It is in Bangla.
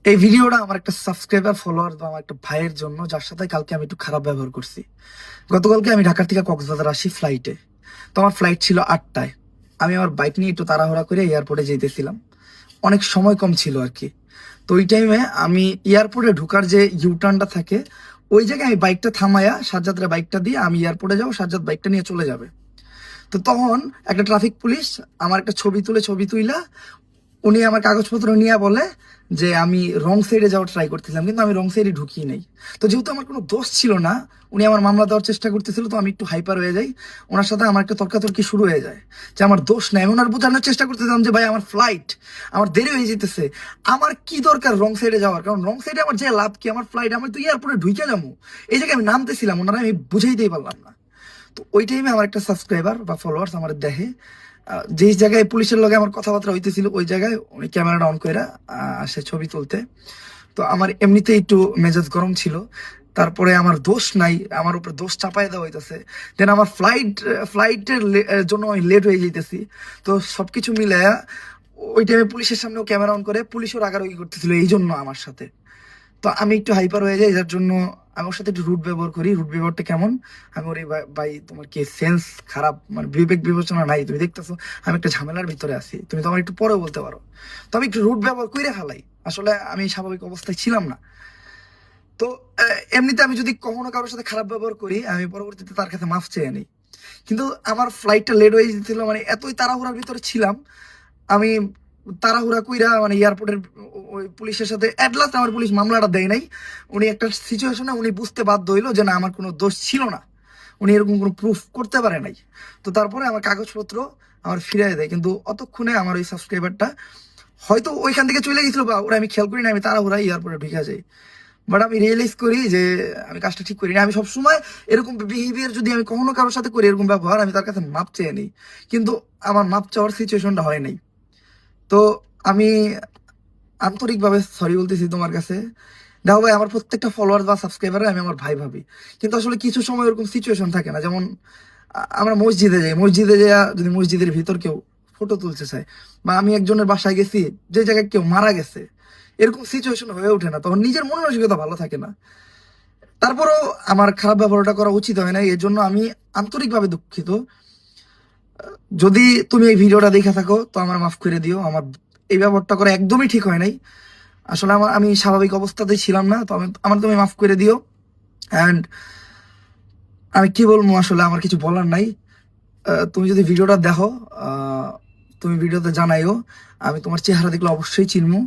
এই ভিডিওটা আমার একটা সাবস্ক্রাইবার ফলোয়ার বা আমার একটা ভাইয়ের জন্য, যার সাথে কালকে আমি একটু খারাপ ব্যবহার করছি। গতকালকে আমি ঢাকা থেকে কক্সবাজার আসি ফ্লাইটে। তো আমার ফ্লাইট ছিল 8টায়। আমি আমার বাইক নিয়ে একটু তাড়াহুড়া করে এয়ারপোর্টে যেতেছিলাম। অনেক সময় কম ছিল আর কি। তো ওই টাইমে আমি এয়ারপোর্টে ঢুকার যে ইউটার্নটা থাকে, ওই জায়গায় আমি বাইকটা থামাইয়া সাজ্জাদের বাইকটা দিয়ে আমি এয়ারপোর্টে যাবো, সাজ্জাদ বাইকটা নিয়ে চলে যাবে। তো তখন একটা ট্রাফিক পুলিশ আমার একটা ছবি তুইলা উনি আমার কাগজপত্র নিয়ে বলে যে আমি রং সাইডে যাওয়ার ট্রাই করতেছিলাম, কিন্তু আমি রং সাইডে ঢুকিয়ে নাই। তো যেহেতু আমার কোনো দোষ ছিল না, উনি আমার মামলা দেওয়ার চেষ্টা করতেছিল, তো আমি একটু হাইপার হয়ে যাই। ওনার সাথে আমার একটা তর্কাতর্কি শুরু হয়ে যায় যে আমার দোষ নাই। আমি ওনার বোঝানোর চেষ্টা করতেছিলাম যে ভাই আমার ফ্লাইট, আমার দেরি হয়ে যেতেছে, আমার কি দরকার রং সাইডে যাওয়ার, কারণ রং সাইডে আমার যে লাভ কি, আমার ফ্লাইট, আমি তো এয়ারপোর্টে ঢুকে যাবো। এই জায়গায় আমি নামতেছিলাম, ওনারা আমি বুঝাইতেই পারলাম না। তো ওই টাইমে আমার একটা সাবস্ক্রাইবার বা ফলোয়ার্স আমার দেখে, যে জায়গায় পুলিশের লগে আমার কথাবার্তা হইতেছিল ওই জায়গায় উনি ক্যামেরাটা অন করে সে ছবি তুলতে। তো আমার এমনিতে একটু মেজাজ গরম ছিল। তারপরে আমার দোষ নাই, আমার উপরে দোষ চাপাই দেওয়া হইতেছে। দেন আমার ফ্লাইটের জন্য আমি লেট হয়ে যেতেছি। তো সবকিছু মিলায়া ওই টাইমে পুলিশের সামনেও ক্যামেরা অন করে পুলিশও রাগারাগি করতেছিল এই জন্য আমার সাথে। তো আমি একটু হাইপার হয়ে যাই, যার জন্য আমি ওর সাথে একটু রুট ব্যবহার করি। রুট ব্যবহারটা কেমন, আমি ওর ভাই তোমার কি সেন্স খারাপ, মানে বিবেক বিবেচনা নাই, তুমি দেখতেছো আমি একটা ঝামেলার ভিতরে আছি, তুমি তো আমার একটু পরে বলতে পারো। তো আমি একটু রুট ব্যবহার করে ফেলাই, আসলে আমি স্বাভাবিক অবস্থায় ছিলাম না। তো এমনিতে আমি যদি কখনো কারোর সাথে খারাপ ব্যবহার করি, আমি পরবর্তীতে তার কাছে মাফ চেয়ে নিই। কিন্তু আমার ফ্লাইটটা লেট হয়ে যেতেছিল, মানে এতই তাড়াহুড়ার ভিতরে ছিলাম আমি। তাড়াহুড়া কইরা মানে এয়ারপোর্টের ওই পুলিশের সাথে এট লাস্ট আমার পুলিশ মামলাটা দেয় নাই। উনি একটা সিচুয়েশনে উনি বুঝতে বাধ্য হইলো যে না আমার কোনো দোষ ছিল না, উনি এরকম কোনো প্রুফ করতে পারে নাই। তো তারপরে আমার কাগজপত্র আমার ফিরিয়ে দেয়, কিন্তু অতক্ষণে আমার ওই সাবস্ক্রাইবারটা হয়তো ওইখান থেকে চলে গেছিল, বা ওরা আমি খেয়াল করি না, আমি তাড়াহুড়া এয়ারপোর্টে ঢুকে যাই। বাট আমি রিয়েলাইজ করি যে আমি কাজটা ঠিক করি না। আমি সবসময় এরকম বিহেভিয়ার যদি আমি কখনো কারোর সাথে করি, এরকম ব্যবহার, আমি তার কাছে মাপ চেয়ে নিই। কিন্তু আমার মাপ চাওয়ার সিচুয়েশনটা হয় নাই। তো আমি আন্তরিকভাবে সরি বলতেছি তোমার কাছে। দেখো ভাই, আমার প্রত্যেকটা ফলোয়ার বা সাবস্ক্রাইবার আমি আমার ভাই ভাবি। কিন্তু আসলে কিছু সময় এরকম সিচুয়েশন থাকে না, যেমন আমরা মসজিদে যাই, মসজিদে যাইয়া যদি মসজিদের ভিতর কেউ ফটো তুলতে চায়, বা আমি একজনের বাসায় গেছি যে জায়গায় কেউ মারা গেছে, এরকম সিচুয়েশন হয়ে ওঠে না, তখন নিজের মন মানসিকতা ভালো থাকে না। তারপরও আমার খারাপ ব্যবহারটা করা উচিত হয় না, এর জন্য আমি আন্তরিকভাবে দুঃখিত। যদি তুমি এই ভিডিওটা দেখে থাকো তো আমার মাফ করে দিও, আমার এই ব্যবহারটা করা একদমই ঠিক হয় নাই। আসলে আমি স্বাভাবিক অবস্থাতেই ছিলাম না, তো আমার তুমি মাফ করে দিও। অ্যান্ড আমি কি বলবো, আসলে আমার কিছু বলার নাই। তুমি যদি ভিডিওটা দেখো, আহ, তুমি ভিডিওতে জানাইও, আমি তোমার চেহারা দেখলে অবশ্যই চিনবো।